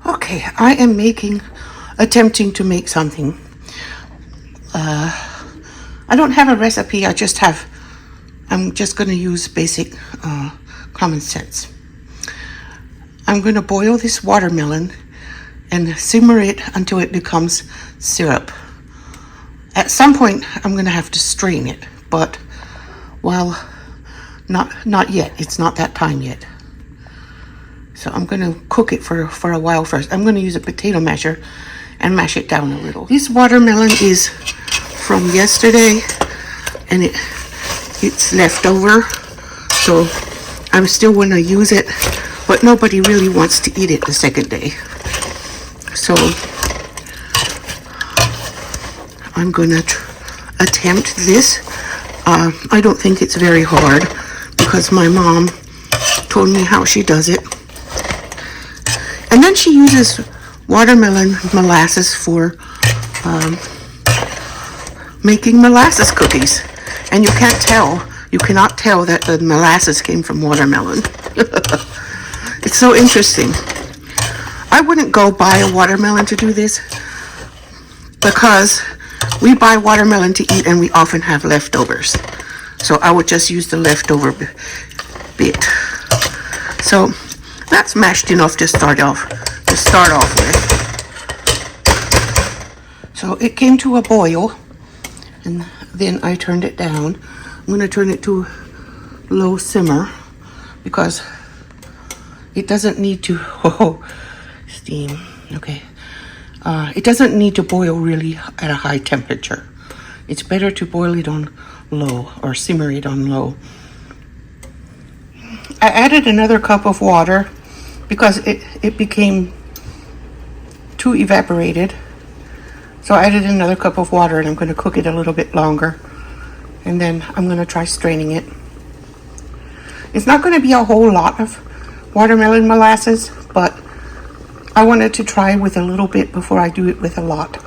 Okay, I am attempting to make something. I don't have a recipe, I'm just going to use basic common sense. I'm going to boil this watermelon and simmer it until it becomes syrup. At some point, I'm going to have to strain it, but well, not yet. It's not that time yet. So I'm going to cook it for a while first. I'm going to use a potato masher and mash it down a little. This watermelon is from yesterday, and it's left over, so I'm still going to use it, but nobody really wants to eat it the second day. So I'm going to attempt this. I don't think it's very hard because my mom told me how she does it. And then she uses watermelon molasses for making molasses cookies. And you cannot tell that the molasses came from watermelon. It's so interesting. I wouldn't go buy a watermelon to do this because we buy watermelon to eat and we often have leftovers. So I would just use the leftover bit. So that's mashed enough to start off with. So it came to a boil, and then I turned it down. I'm going to turn it to low simmer because it doesn't need to steam. Okay. It doesn't need to boil really at a high temperature. It's better to boil it on low or simmer it on low. I added another cup of water because it became too evaporated. So I added another cup of water, and I'm going to cook it a little bit longer. And then I'm going to try straining it. It's not going to be a whole lot of watermelon molasses, but I wanted to try with a little bit before I do it with a lot.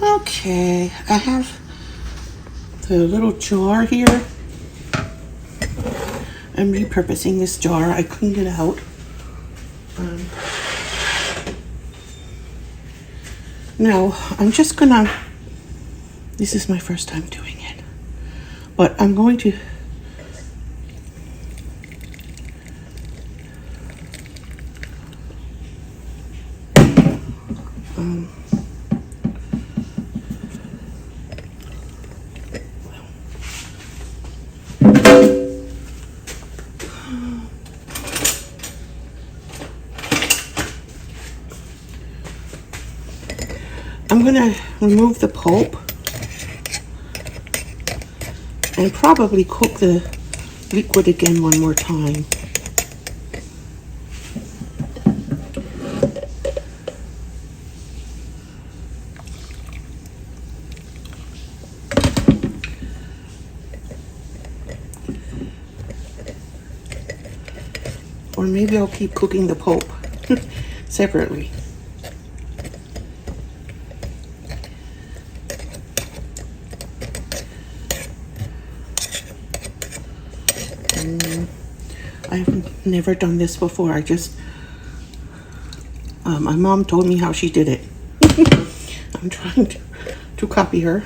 Okay, I have the little jar here. I'm repurposing this jar. I cleaned it out. Now, I'm just gonna, this is my first time doing it, but I'm going to I'm gonna remove the pulp and probably cook the liquid again one more time. Or maybe I'll keep cooking the pulp separately. I've never done this before. My mom told me how she did it. I'm trying to copy her.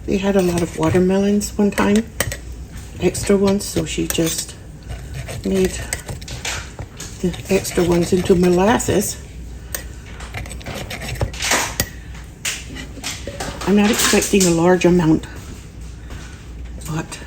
They had a lot of watermelons one time, extra ones, so she just made the extra ones into molasses. I'm not expecting a large amount, but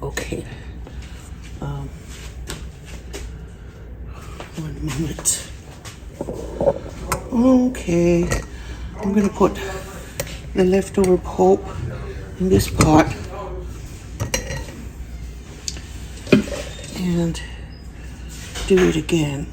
okay. One moment. Okay, I'm gonna put the leftover pulp in this pot, and do it again.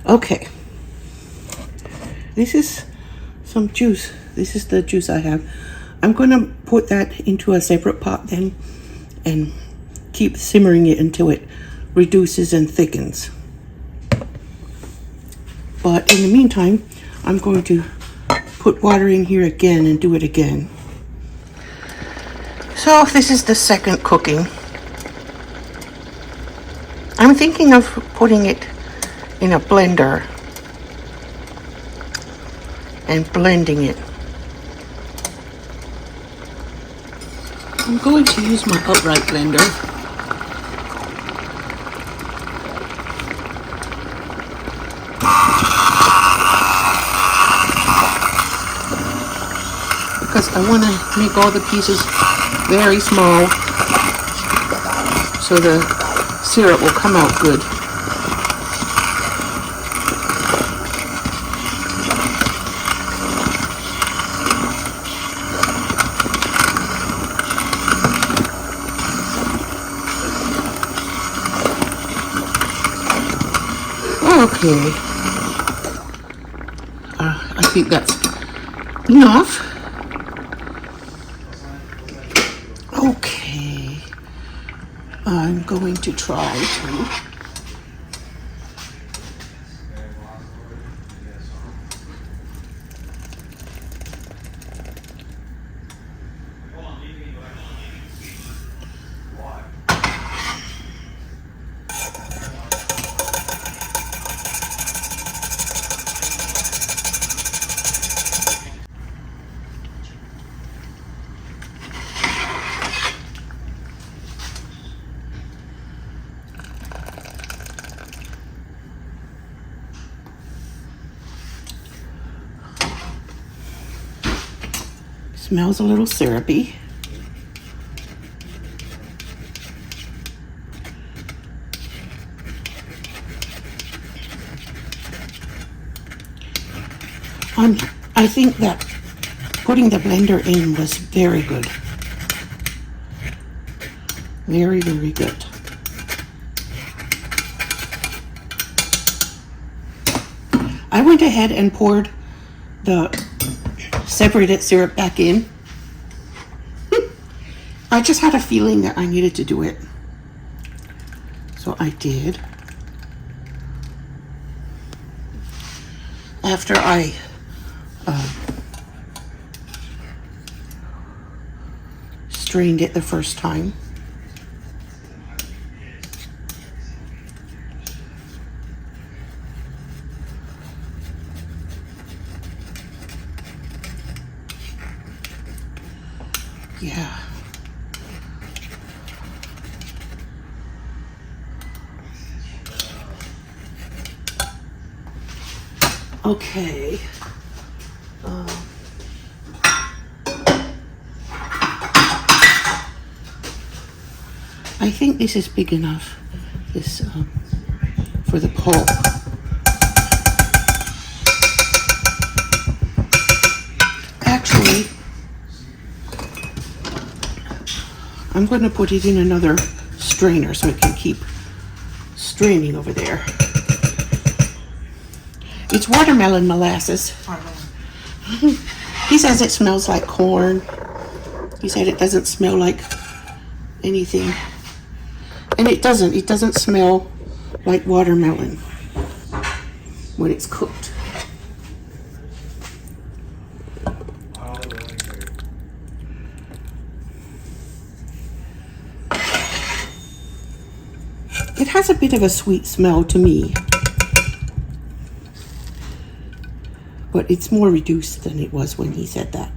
Okay, this is some juice. This is the juice I have. I'm going to put that into a separate pot then and keep simmering it until it reduces and thickens. But in the meantime, I'm going to put water in here again and do it again. So this is the second cooking. I'm thinking of putting it in a blender and blending it. I'm going to use my upright blender. Because I want to make all the pieces very small so the syrup will come out good. Okay, I think that's enough. Okay, I'm going to try to smells a little syrupy. I think that putting the blender in was very good. Very, very good. I went ahead and poured the separated syrup back in. I just had a feeling that I needed to do it, so I did. After I strained it the first time. Yeah. Okay. I think this is big enough. This for the pulp. Actually, I'm going to put it in another strainer so it can keep straining over there. It's watermelon molasses. He says it smells like corn. He said it doesn't smell like anything. And it doesn't. It doesn't smell like watermelon when it's cooked. It has a bit of a sweet smell to me, but it's more reduced than it was when he said that.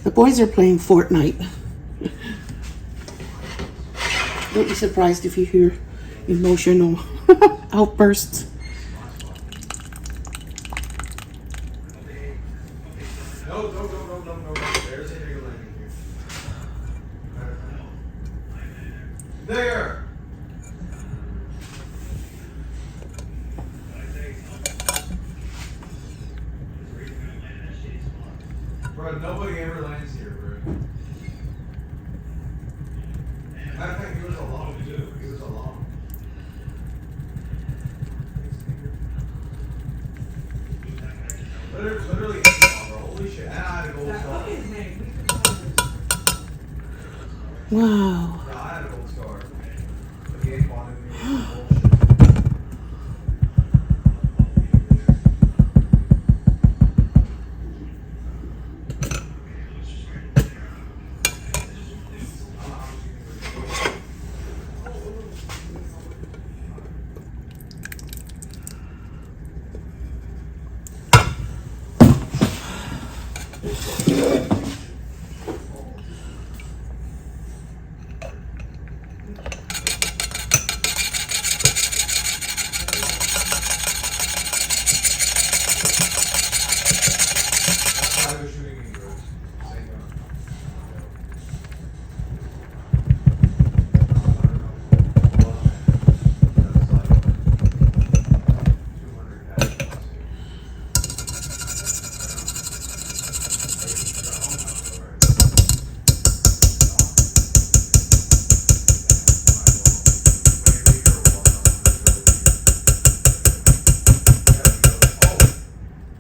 The boys are playing Fortnite. Don't be surprised if you hear emotional outbursts. No. There's a bigger landing here. There! Bro, nobody ever lands here, bro. Matter of fact, he was alone, too. He was alone. Literally, bro. Holy shit. And I had a gold star. Wow. Yeah, I had a gold star. The game wanted me to bullshit. I was shooting in groups. Same gun.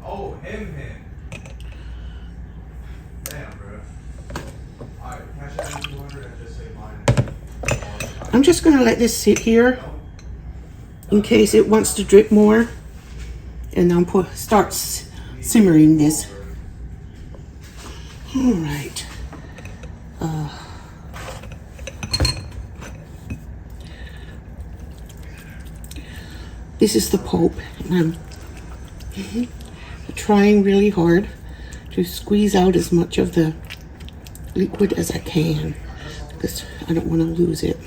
Oh, him. Damn, bro. Alright, cash out 200 and just say mine. I'm just going to let this sit here in case it wants to drip more, and then start simmering this. All right. This is the pulp, and I'm trying really hard to squeeze out as much of the liquid as I can because I don't want to lose it.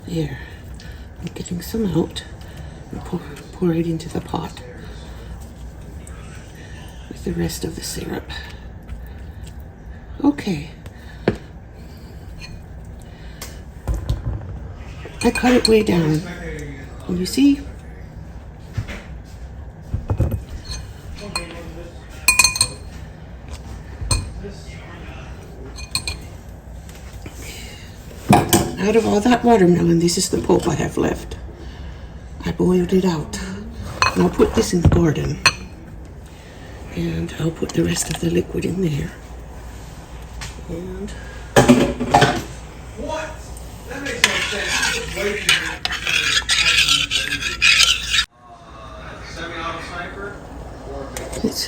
There. I'm getting some out and pour it into the pot with the rest of the syrup. Okay. I cut it way down. And you see? Out of all that watermelon, this is the pulp I have left. I boiled it out. And I'll put this in the garden. And I'll put the rest of the liquid in there. And What? That makes no sense. Wait. Semi-auto sniper? it's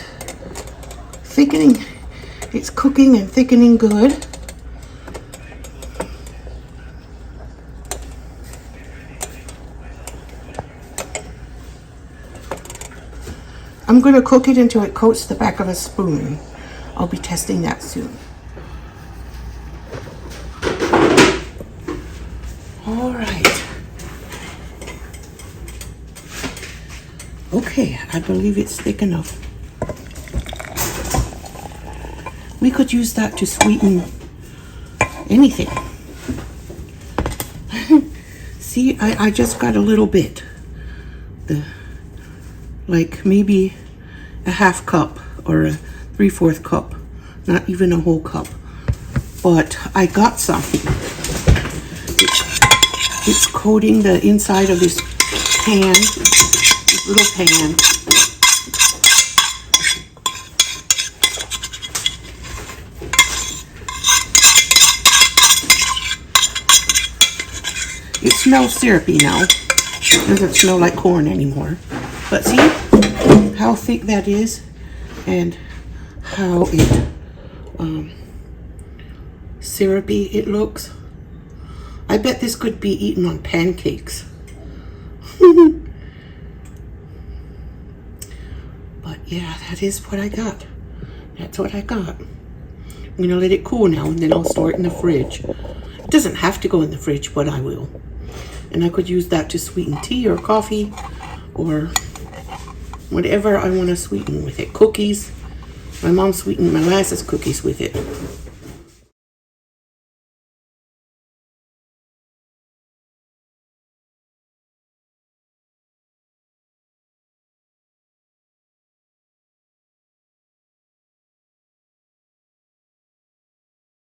thickening. It's cooking and thickening good. I'm going to cook it until it coats the back of a spoon. I'll be testing that soon. All right. Okay, I believe it's thick enough. we could use that to sweeten anything. See, I just got a little bit. Like maybe a half cup or a 3/4 cup. Not even a whole cup. But I got something. It's coating the inside of this pan, this little pan. It smells syrupy now. It doesn't smell like corn anymore. But see how thick that is and how it syrupy it looks. I bet this could be eaten on pancakes. But yeah, that is what I got. That's what I got. I'm gonna let it cool now and then I'll store it in the fridge. It doesn't have to go in the fridge, but I will. And I could use that to sweeten tea or coffee or whatever I want to sweeten with it. Cookies. My mom sweetened molasses cookies with it.